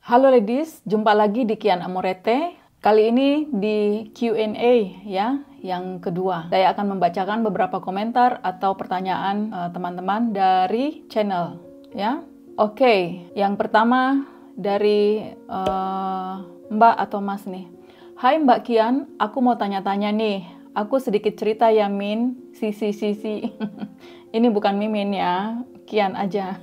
Halo ladies, jumpa lagi di Kian Amorete. Kali ini di Q&A ya, yang kedua. Saya akan membacakan beberapa komentar atau pertanyaan teman-teman dari channel ya. Oke, yang pertama dari Mbak atau Mas nih. Hai Mbak Kian, aku mau tanya-tanya nih. Aku sedikit cerita ya Min, sisi. Ini bukan Mimin ya, Kian aja.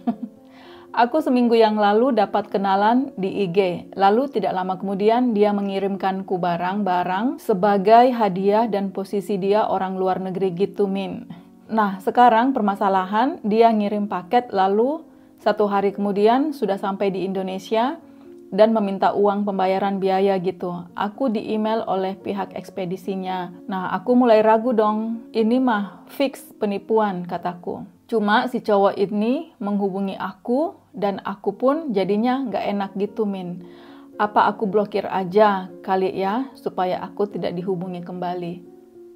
Aku seminggu yang lalu dapat kenalan di IG. Lalu tidak lama kemudian dia mengirimkanku barang-barang sebagai hadiah dan posisi dia orang luar negeri gitu Min. Nah sekarang permasalahan dia ngirim paket lalu 1 hari kemudian sudah sampai di Indonesia dan meminta uang pembayaran biaya gitu. Aku di email oleh pihak ekspedisinya. Nah aku mulai ragu dong. Ini mah fix penipuan kataku. Cuma si cowok ini menghubungi aku dan aku pun jadinya nggak enak gitu Min. Apa aku blokir aja kali ya supaya aku tidak dihubungi kembali?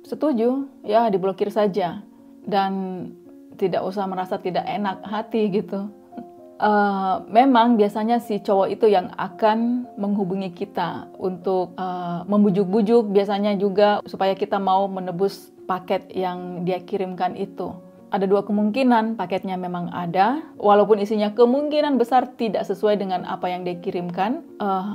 Setuju, ya diblokir saja. Dan tidak usah merasa tidak enak hati gitu. Memang biasanya si cowok itu yang akan menghubungi kita untuk membujuk-bujuk biasanya juga supaya kita mau menebus paket yang dia kirimkan itu. Ada 2 kemungkinan, paketnya memang ada, walaupun isinya kemungkinan besar tidak sesuai dengan apa yang dia kirimkan,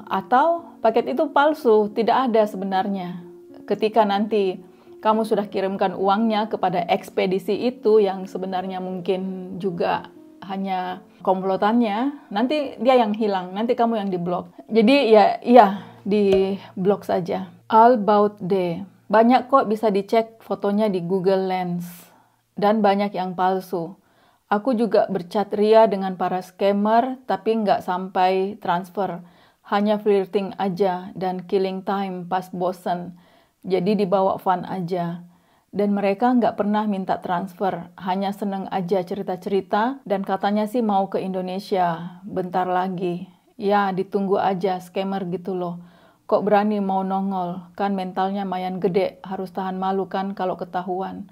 atau paket itu palsu, tidak ada sebenarnya. Ketika nanti kamu sudah kirimkan uangnya kepada ekspedisi itu yang sebenarnya mungkin juga hanya komplotannya, nanti dia yang hilang, nanti kamu yang diblok. Jadi ya di blok saja. All about day. Banyak kok bisa dicek fotonya di Google Lens. Dan banyak yang palsu. Aku juga berchat ria dengan para scammer, tapi nggak sampai transfer. Hanya flirting aja dan killing time pas bosen. Jadi dibawa fun aja. Dan mereka nggak pernah minta transfer, hanya seneng aja cerita-cerita dan katanya sih mau ke Indonesia bentar lagi. Ya ditunggu aja scammer gitu loh. Kok berani mau nongol, kan mentalnya mayan gede, harus tahan malu kan kalau ketahuan.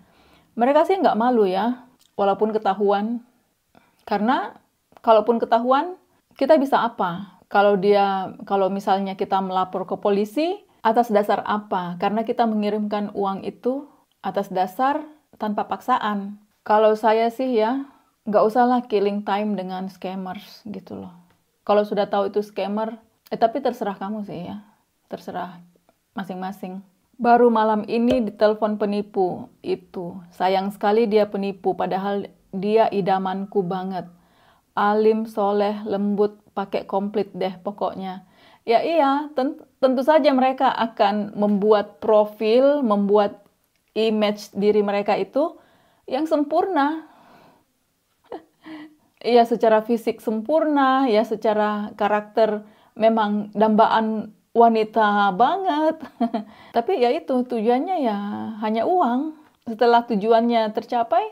Mereka sih nggak malu ya, walaupun ketahuan. Karena kalaupun ketahuan, kita bisa apa? Kalau misalnya kita melapor ke polisi, atas dasar apa? Karena kita mengirimkan uang itu atas dasar tanpa paksaan. Kalau saya sih ya, nggak usahlah killing time dengan scammers gitu loh. Kalau sudah tahu itu scammer, tapi terserah kamu sih ya. Terserah masing-masing. Baru malam ini ditelepon penipu itu. Sayang sekali dia penipu, padahal dia idamanku banget. Alim, soleh, lembut, pakai komplit deh pokoknya. Ya iya, tentu saja mereka akan membuat profil, membuat image diri mereka itu yang sempurna. Ya secara fisik sempurna, ya secara karakter memang dambaan wanita banget. Tapi ya itu tujuannya ya hanya uang. Setelah tujuannya tercapai,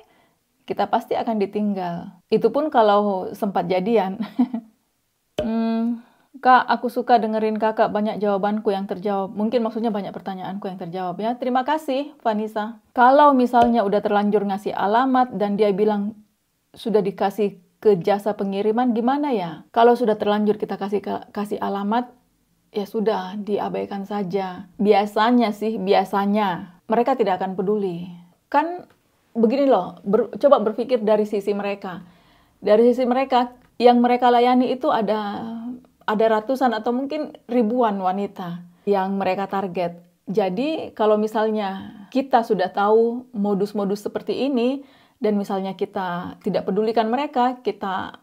kita pasti akan ditinggal. Itu pun kalau sempat jadian. Kak, aku suka dengerin kakak banyak jawabanku yang terjawab. Mungkin maksudnya banyak pertanyaanku yang terjawab ya. Terima kasih, Vanessa. Kalau misalnya udah terlanjur ngasih alamat dan dia bilang sudah dikasih ke jasa pengiriman, gimana ya? Kalau sudah terlanjur kita kasih alamat, ya sudah, diabaikan saja. Biasanya mereka tidak akan peduli. Kan begini loh, coba berpikir dari sisi mereka. Dari sisi mereka, yang mereka layani itu ada ratusan atau mungkin ribuan wanita yang mereka target. Jadi kalau misalnya kita sudah tahu modus-modus seperti ini, dan misalnya kita tidak pedulikan mereka, kita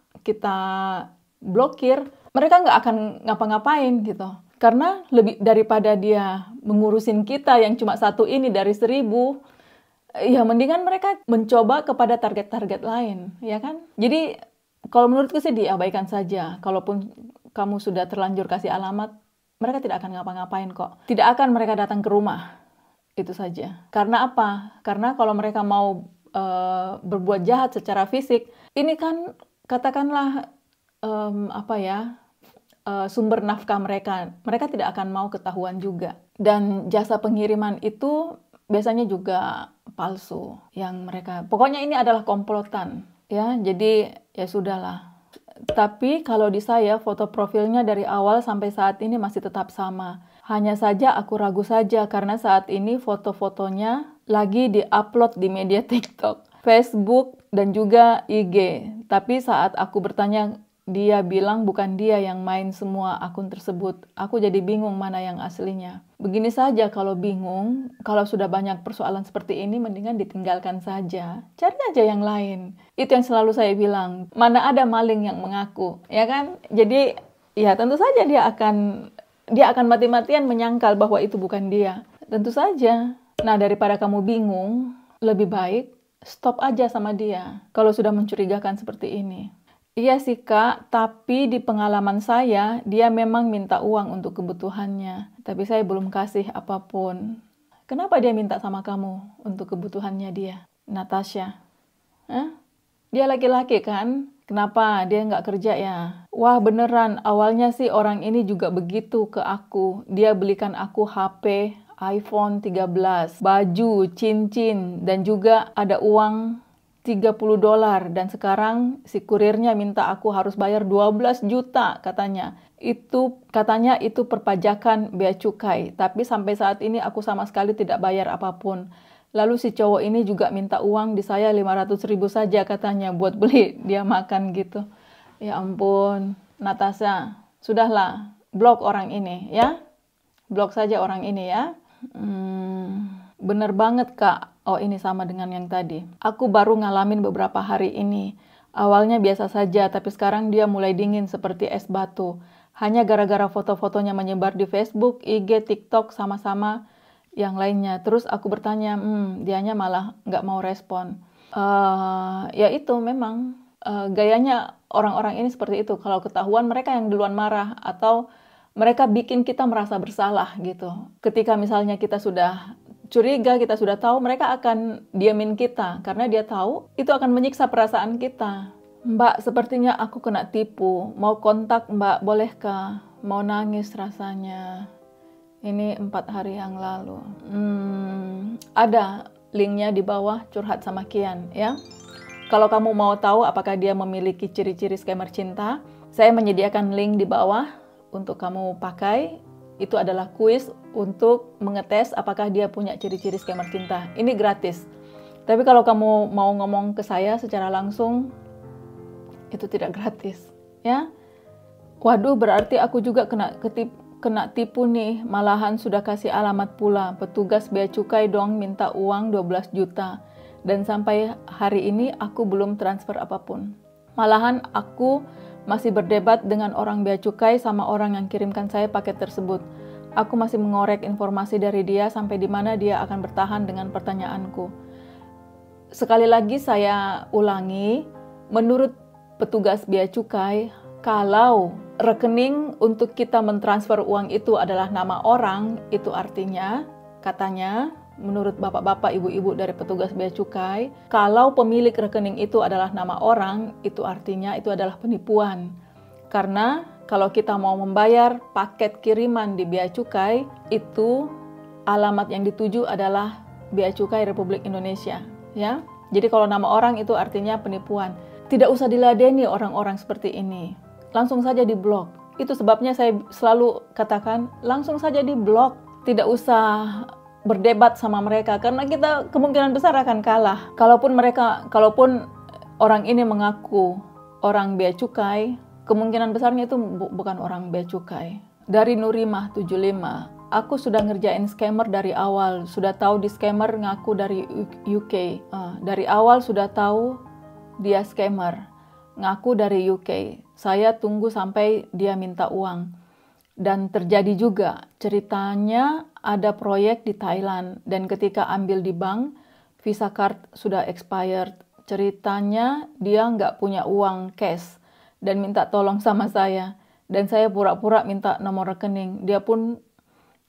blokir, mereka nggak akan ngapa-ngapain gitu. Karena lebih daripada dia mengurusin kita yang cuma 1 ini dari 1000, ya mendingan mereka mencoba kepada target-target lain, ya kan? Jadi kalau menurutku sih diabaikan saja. Kalaupun kamu sudah terlanjur kasih alamat, mereka tidak akan ngapa-ngapain kok. Tidak akan mereka datang ke rumah, itu saja. Karena apa? Karena kalau mereka mau berbuat jahat secara fisik, ini kan katakanlah sumber nafkah mereka tidak akan mau ketahuan juga. Dan jasa pengiriman itu biasanya juga palsu yang mereka. Pokoknya ini adalah komplotan ya. Jadi ya sudahlah. Tapi kalau di saya, foto profilnya dari awal sampai saat ini masih tetap sama. Hanya saja aku ragu saja karena saat ini foto-fotonya lagi di-upload di media TikTok, Facebook, dan juga IG. Tapi saat aku bertanya, dia bilang bukan dia yang main semua akun tersebut. Aku jadi bingung mana yang aslinya. Begini saja kalau bingung, kalau sudah banyak persoalan seperti ini, mendingan ditinggalkan saja. Cari aja yang lain. Itu yang selalu saya bilang. Mana ada maling yang mengaku, ya kan? Jadi, ya tentu saja dia akan mati-matian menyangkal bahwa itu bukan dia. Tentu saja. Nah, daripada kamu bingung, lebih baik stop aja sama dia. Kalau sudah mencurigakan seperti ini. Iya sih Kak, tapi di pengalaman saya, dia memang minta uang untuk kebutuhannya. Tapi saya belum kasih apapun. Kenapa dia minta sama kamu untuk kebutuhannya dia? Natasha. Hah? Dia laki-laki kan? Kenapa dia nggak kerja ya? Wah beneran, awalnya sih orang ini juga begitu ke aku. Dia belikan aku HP, iPhone 13, baju, cincin, dan juga ada uang $30, dan sekarang si kurirnya minta aku harus bayar 12 juta katanya. Katanya itu perpajakan bea cukai, tapi sampai saat ini aku sama sekali tidak bayar apapun. Lalu si cowok ini juga minta uang di saya 500.000 saja katanya buat beli dia makan gitu. Ya ampun, Natasha, sudahlah, blok orang ini ya. Blok saja orang ini ya. Bener banget Kak. Oh ini sama dengan yang tadi. Aku baru ngalamin beberapa hari ini. Awalnya biasa saja, tapi sekarang dia mulai dingin seperti es batu. Hanya gara-gara foto-fotonya menyebar di Facebook, IG, TikTok, sama-sama yang lainnya. Terus aku bertanya, dianya malah nggak mau respon. Ya itu memang gayanya orang-orang ini seperti itu. Kalau ketahuan mereka yang duluan marah atau mereka bikin kita merasa bersalah gitu. Ketika misalnya kita sudah curiga, kita sudah tahu, mereka akan diamin kita karena dia tahu itu akan menyiksa perasaan kita. Mbak, sepertinya aku kena tipu. Mau kontak Mbak, bolehkah? Mau nangis rasanya. Ini 4 hari yang lalu. Ada linknya di bawah, curhat sama Kian ya. Kalau kamu mau tahu apakah dia memiliki ciri-ciri scammer cinta, saya menyediakan link di bawah untuk kamu pakai. Itu adalah kuis untuk mengetes apakah dia punya ciri-ciri scammer cinta. Ini gratis. Tapi kalau kamu mau ngomong ke saya secara langsung, itu tidak gratis. Ya. Waduh, berarti aku juga kena tipu nih. Malahan sudah kasih alamat pula. Petugas bea cukai dong minta uang 12 juta. Dan sampai hari ini aku belum transfer apapun. Malahan aku masih berdebat dengan orang bea cukai sama orang yang kirimkan saya paket tersebut. Aku masih mengorek informasi dari dia sampai di mana dia akan bertahan dengan pertanyaanku. Sekali lagi saya ulangi, menurut petugas bea cukai, kalau rekening untuk kita mentransfer uang itu adalah nama orang, itu artinya, katanya, menurut bapak-bapak, ibu-ibu dari petugas bea cukai, kalau pemilik rekening itu adalah nama orang, itu artinya itu adalah penipuan. Karena kalau kita mau membayar paket kiriman di bea cukai, itu alamat yang dituju adalah Bea Cukai Republik Indonesia, ya. Jadi kalau nama orang itu artinya penipuan. Tidak usah diladeni orang-orang seperti ini. Langsung saja diblok. Itu sebabnya saya selalu katakan, langsung saja diblok. Tidak usah berdebat sama mereka karena kita kemungkinan besar akan kalah. Kalaupun orang ini mengaku orang bea cukai, kemungkinan besarnya itu bukan orang bea cukai. Dari Nurimah 75, aku sudah ngerjain scammer dari awal. Sudah tahu di scammer ngaku dari UK. Dari awal sudah tahu dia scammer, ngaku dari UK. Saya tunggu sampai dia minta uang. Dan terjadi juga, ceritanya ada proyek di Thailand dan ketika ambil di bank, Visa card sudah expired. Ceritanya dia nggak punya uang cash dan minta tolong sama saya. Dan saya pura-pura minta nomor rekening. Dia pun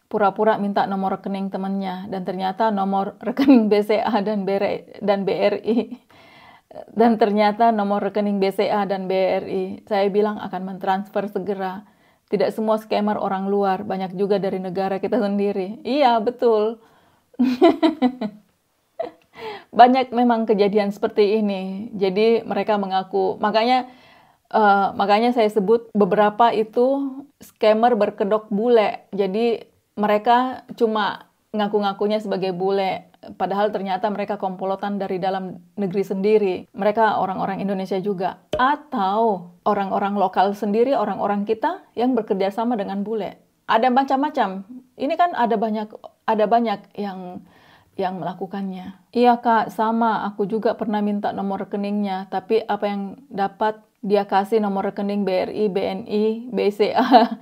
pura-pura minta nomor rekening temannya dan ternyata nomor rekening BCA dan BRI. Dan ternyata nomor rekening BCA dan BRI. Saya bilang akan mentransfer segera. Tidak semua scammer orang luar, banyak juga dari negara kita sendiri. Iya, betul. Banyak memang kejadian seperti ini. Jadi mereka mengaku, makanya Makanya saya sebut beberapa itu scammer berkedok bule. Jadi mereka cuma ngaku-ngakunya sebagai bule, padahal ternyata mereka komplotan dari dalam negeri sendiri. Mereka orang-orang Indonesia juga. Atau orang-orang lokal sendiri, orang-orang kita yang bekerja sama dengan bule. Ada macam-macam. Ini kan ada banyak yang melakukannya. Iya Kak, sama. Aku juga pernah minta nomor rekeningnya, tapi apa yang dapat dia kasih nomor rekening BRI, BNI, BCA.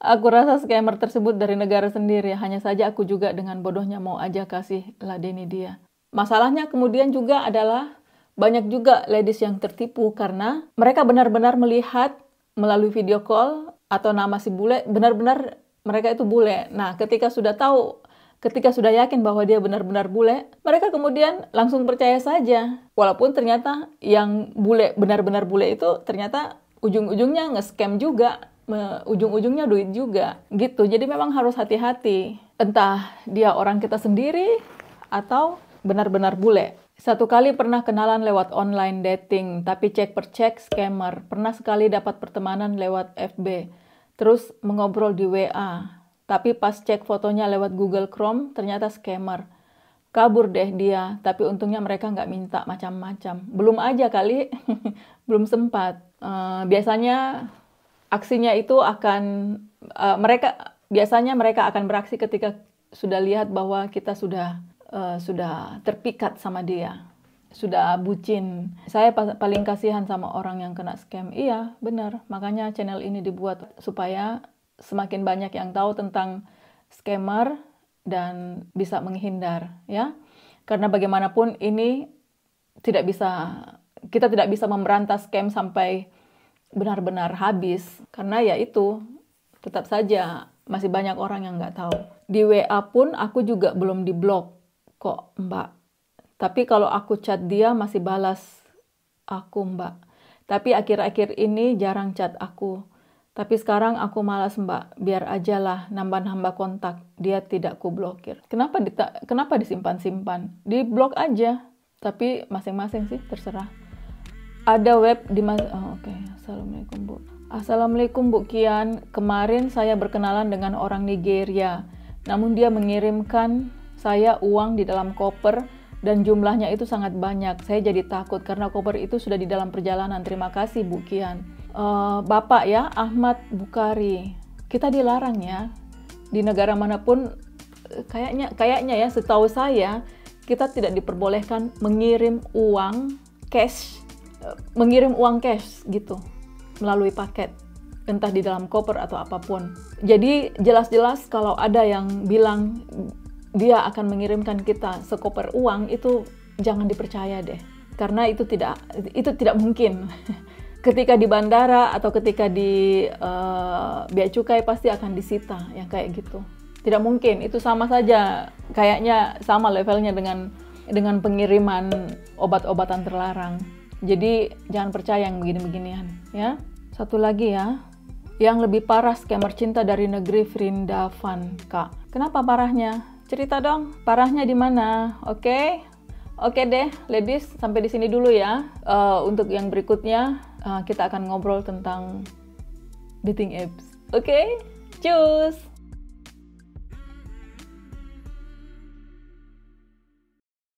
Aku rasa scammer tersebut dari negara sendiri. Hanya saja aku juga dengan bodohnya mau aja kasih ladeni dia. Masalahnya kemudian juga adalah banyak juga ladies yang tertipu karena mereka benar-benar melihat melalui video call atau nama si bule, benar-benar mereka itu bule. Nah, ketika sudah yakin bahwa dia benar-benar bule, mereka kemudian langsung percaya saja. Walaupun ternyata yang bule, benar-benar bule itu ternyata ujung-ujungnya nge-scam juga. Ujung-ujungnya duit juga. Gitu, jadi memang harus hati-hati. Entah dia orang kita sendiri atau benar-benar bule. Satu kali pernah kenalan lewat online dating, tapi cek per cek scammer. Pernah sekali dapat pertemanan lewat FB. Terus mengobrol di WA. Tapi pas cek fotonya lewat Google Chrome, ternyata scammer. Kabur deh dia, tapi untungnya mereka nggak minta macam-macam. Belum aja kali, belum sempat. Biasanya aksinya itu mereka akan beraksi ketika sudah lihat bahwa kita sudah terpikat sama dia. Sudah bucin. Saya paling kasihan sama orang yang kena scam. Iya, benar. Makanya channel ini dibuat supaya semakin banyak yang tahu tentang scammer dan bisa menghindar, ya. Karena bagaimanapun ini kita tidak bisa memberantas scam sampai benar-benar habis. Karena ya itu, tetap saja masih banyak orang yang nggak tahu. Di WA pun aku juga belum diblok kok, Mbak. Tapi kalau aku chat dia masih balas aku, Mbak. Tapi akhir-akhir ini jarang chat aku. Tapi sekarang aku malas, Mbak. Biar aja lah nambah-nambah kontak. Dia tidak ku blokir. Kenapa disimpan-simpan? Di-blok aja. Tapi masing-masing sih, terserah. Ada web di Oke. Assalamualaikum, Bu. Assalamualaikum, Bu Kian. Kemarin saya berkenalan dengan orang Nigeria. Namun dia mengirimkan saya uang di dalam koper dan jumlahnya itu sangat banyak. Saya jadi takut karena koper itu sudah di dalam perjalanan. Terima kasih, Bu Kian. Bapak ya, Ahmad Bukhari. Kita dilarang ya. Di negara manapun kayaknya ya, setahu saya kita tidak diperbolehkan mengirim uang cash gitu melalui paket, entah di dalam koper atau apapun. Jadi jelas-jelas kalau ada yang bilang dia akan mengirimkan kita sekoper uang, itu jangan dipercaya deh. Karena itu tidak mungkin. Ketika di bandara atau ketika di bea cukai pasti akan disita yang kayak gitu. Tidak mungkin, itu sama saja, kayaknya sama levelnya dengan pengiriman obat-obatan terlarang. Jadi jangan percaya yang begini-beginian, ya. Satu lagi ya, yang lebih parah scammer cinta dari negeri Vrindavan, Kak. Kenapa parahnya? Cerita dong, parahnya di mana? Oke deh, ladies, sampai di sini dulu ya. Untuk yang berikutnya, kita akan ngobrol tentang dating apps. Oke? Cus!